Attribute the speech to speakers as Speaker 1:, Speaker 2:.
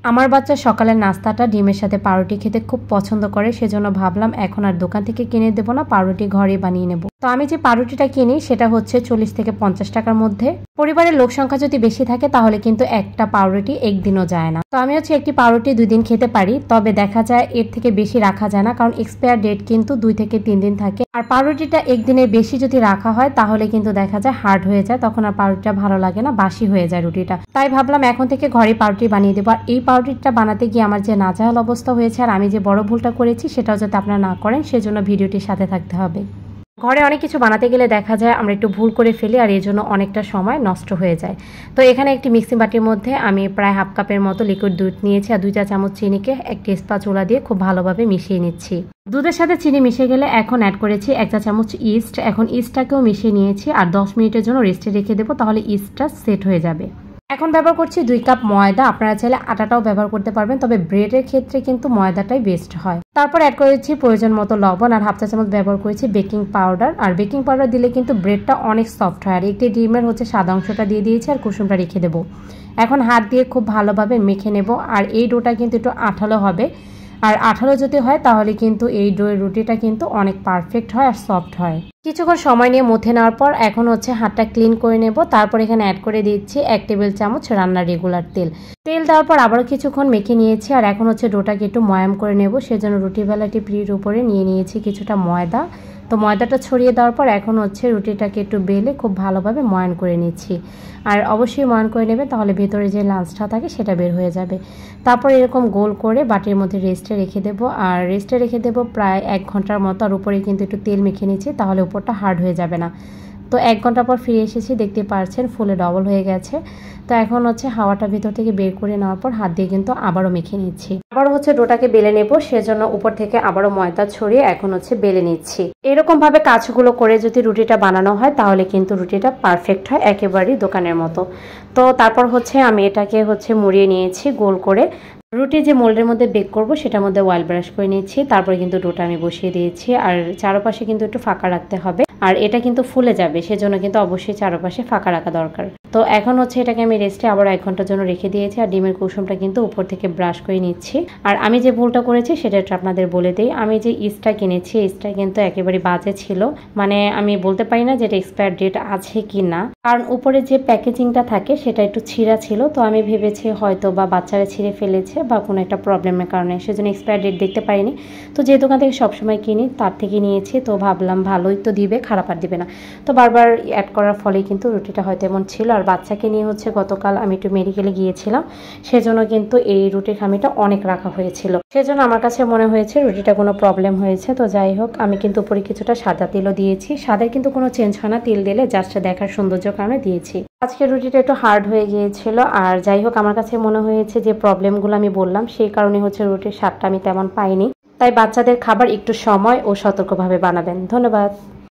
Speaker 1: আমার বাচ্চা সকালের নাস্তাটা ডিমের সাথে পাউরুটি খেতে খুব পছন্দ করে, সেজন্য ভাবলাম এখন আর দোকান থেকে কিনে দেবো না, পাউরুটি ঘরে বানিয়ে নেব। তো আমি যে পাউরুটিটা কিনি সেটা হচ্ছে 40 থেকে 50 টাকার মধ্যে। পরিবারের লোক সংখ্যা যদি বেশি থাকে তাহলে কিন্তু একটা পাউরুটি একদিনও যায় না। তো আমি হচ্ছে একটি পাউরুটি 2 দিন খেতে পারি, তবে দেখা যায় এর থেকে বেশি রাখা যায় না, কারণ এক্সপায়ার ডেট কিন্তু 2 থেকে 3 দিন থাকে। আর পাউরুটিটা একদিনের বেশি যদি রাখা হয় তাহলে কিন্তু দেখা যায় হার্ড হয়ে যায়, তখন আর পাউরুটিটা ভালো লাগে না, বাসি হয়ে যায় রুটিটা। তাই ভাবলাম এখন থেকে ঘরে পাউরুটি বানিয়ে দেবো। আর এই পাউরুটিটা বানাতে গিয়ে আমার যে নাজেহাল অবস্থা হয়েছে আর আমি যে বড় ভুলটা করেছি সেটাও যাতে আপনারা না করেন, সেজন্য ভিডিওটির সাথে থাকতে হবে। ঘরে অনেক কিছু বানাতে গেলে দেখা যায় আমরা একটু ভুল করে ফেলি আর এই জন্য অনেকটা সময় নষ্ট হয়ে যায়। তো এখানে একটি মিক্সিং বাটির মধ্যে আমি প্রায় হাফ কাপের মতো লিকুইড দুধ নিয়েছি আর 2 চা চামচ চিনিকে একটি স্প্যাচুলা দিয়ে খুব ভালোভাবে মিশিয়ে নিচ্ছি। দুধের সাথে চিনি মিশে গেলে এখন অ্যাড করেছি 1 চা চামচ ইস্ট। এখন ইস্টটাকেও মিশিয়ে নিয়েছি আর 10 মিনিটের জন্য রেস্টে রেখে দেবো, তাহলে ইস্টটা সেট হয়ে যাবে। এখন ব্যবহার করছি 2 কাপ ময়দা। আপনারা চাইলে আটাটাও ব্যবহার করতে পারবেন, তবে ব্রেডের ক্ষেত্রে কিন্তু ময়দাটাই বেস্ট হয়। তারপর অ্যাড করেছি প্রয়োজন মতো লবণ আর হাফ চা চামচ ব্যবহার করেছি বেকিং পাউডার। আর বেকিং পাউডার দিলে কিন্তু ব্রেডটা অনেক সফট হয়। আর একটি ডিমের হচ্ছে সাদা অংশটা দিয়ে দিয়েছি আর কুসুমটা রেখে দেবো। এখন হাত দিয়ে খুব ভালোভাবে মেখে নেব। আর এই ডোটা কিন্তু একটু আঠালো হবে, আর আঠালো যদি হয় তাহলে কিন্তু এই ডোয়ের রুটিটা কিন্তু অনেক পারফেক্ট হয় আর সফট হয়। কিছুক্ষণ সময় নিয়ে মথে নেওয়ার পর এখন হচ্ছে হাতটা ক্লিন করে নেব। তারপর এখানে অ্যাড করে দিচ্ছি 1 টেবিল চামচ রান্নার রেগুলার তেল। তেল দেওয়ার পর আবারও কিছুক্ষণ মেখে নিয়েছি আর এখন হচ্ছে ডোটাকে একটু ময়াম করে নেব। সেজন্য রুটি বেলাটি পিঁড়ির উপরে নিয়ে নিয়েছি কিছুটা ময়দা। তো ময়দাটা ছড়িয়ে দেওয়ার পর এখন হচ্ছে রুটিটাকে একটু বেলে খুব ভালোভাবে ময়ান করে নিচ্ছি। আর অবশ্যই ময়ান করে নেবে, তাহলে ভেতরে যে লাঞ্চটা থাকে সেটা বের হয়ে যাবে। তারপর এরকম গোল করে বাটির মধ্যে রেস্টে রেখে দেবো। আর রেস্টে রেখে দেবো প্রায় 1 ঘন্টার মতো। আর উপরে কিন্তু একটু তেল মেখে নিচ্ছি, তাহলে উপরটা হার্ড হয়ে যাবে না। তো 1 ঘন্টা পর ফিরে এসেছি, দেখতে পাচ্ছেন ফুলে ডবল হয়ে গেছে। তো এখন হচ্ছে হাওয়াটা ভিতর থেকে বের করে নেওয়ার পর হাত দিয়ে কিন্তু আবারও মেখে নিচ্ছি। আবারও হচ্ছে ডোটাকে বেলে নেব, সেজন্য উপর থেকে আবারও ময়দা ছড়িয়ে এখন হচ্ছে বেলে নিচ্ছি। এরকম ভাবে কাজগুলো করে যদি রুটিটা বানানো হয় তাহলে কিন্তু রুটিটা পারফেক্ট হয়, একেবারেই দোকানের মতো। তো তারপর হচ্ছে আমি এটাকে হচ্ছে মুড়িয়ে নিয়েছি গোল করে। রুটি যে মোল্ডের মধ্যে বেক করব সেটার মধ্যে অয়েল ব্রাশ করে নিয়েছি। তারপরে কিন্তু ডোটা আমি বসিয়ে দিয়েছি আর চারপাশে কিন্তু একটু ফাঁকা রাখতে হবে। আর এটা কিন্তু ফুলে যাবে, সেজন্য কিন্তু অবশ্যই চারপাশে ফাঁকা রাখা দরকার। তো এখন হচ্ছে এটাকে আমি রেস্টে আবার 1 ঘন্টার জন্য রেখে দিয়েছি। আর ডিমের কুসুমটা কিন্তু উপর থেকে ব্রাশ করে নিচ্ছি। আর আমি যে ভুলটা করেছি সেটা আপনাদের বলে দিই। আমি যে ইস্টটা কিনেছি, ইস্টটা কিন্তু একেবারে বাজে ছিল, মানে আমি বলতে পারি না যে এটা এক্সপায়ার ডেট আছে কি না, কারণ উপরে যে প্যাকেজিংটা থাকে সেটা একটু ছিঁড়া ছিল। তো আমি ভেবেছি হয়তো বা বাচ্চারা ছিঁড়ে ফেলেছে বা কোনো একটা প্রবলেমের কারণে, সেজন্য এক্সপায়ার ডেট দেখতে পারিনি। তো যে দোকান থেকে সবসময় কিনি তার থেকে নিয়েছি, তো ভাবলাম ভালোই তো দিবে, খারাপ আর দিবে না। তো বারবার অ্যাড করার ফলে কিন্তু রুটিটা হয়তো এমন ছিল। আর বাচ্চাকে নিয়ে হচ্ছে গতকাল আমি একটু মেডিকেলে গিয়েছিলাম, সেজন্য কিন্তু এই রুটির খামিটা অনেক রাখা হয়েছিল, সেজন্য আমার কাছে মনে হয়েছে রুটিটা কোনো প্রবলেম হয়েছে। তো যাই হোক, আমি কিন্তু উপরে কিছুটা সাদা তেলও দিয়েছি। সাদার কিন্তু কোনো চেঞ্জ হয় না, তেল দিলে জাস্ট দেখার সৌন্দর্যের কারণে দিয়েছি। আজকে রুটিটা একটু হার্ড হয়ে গিয়েছিল। আর যাই হোক, আমার কাছে মনে হয়েছে যে প্রবলেমগুলো আমি বললাম সেই কারণে হচ্ছে রুটির স্বাদটা আমি তেমন পাইনি। তাই বাচ্চাদের খাবার একটু সময় ও সতর্কভাবে বানাবেন। ধন্যবাদ।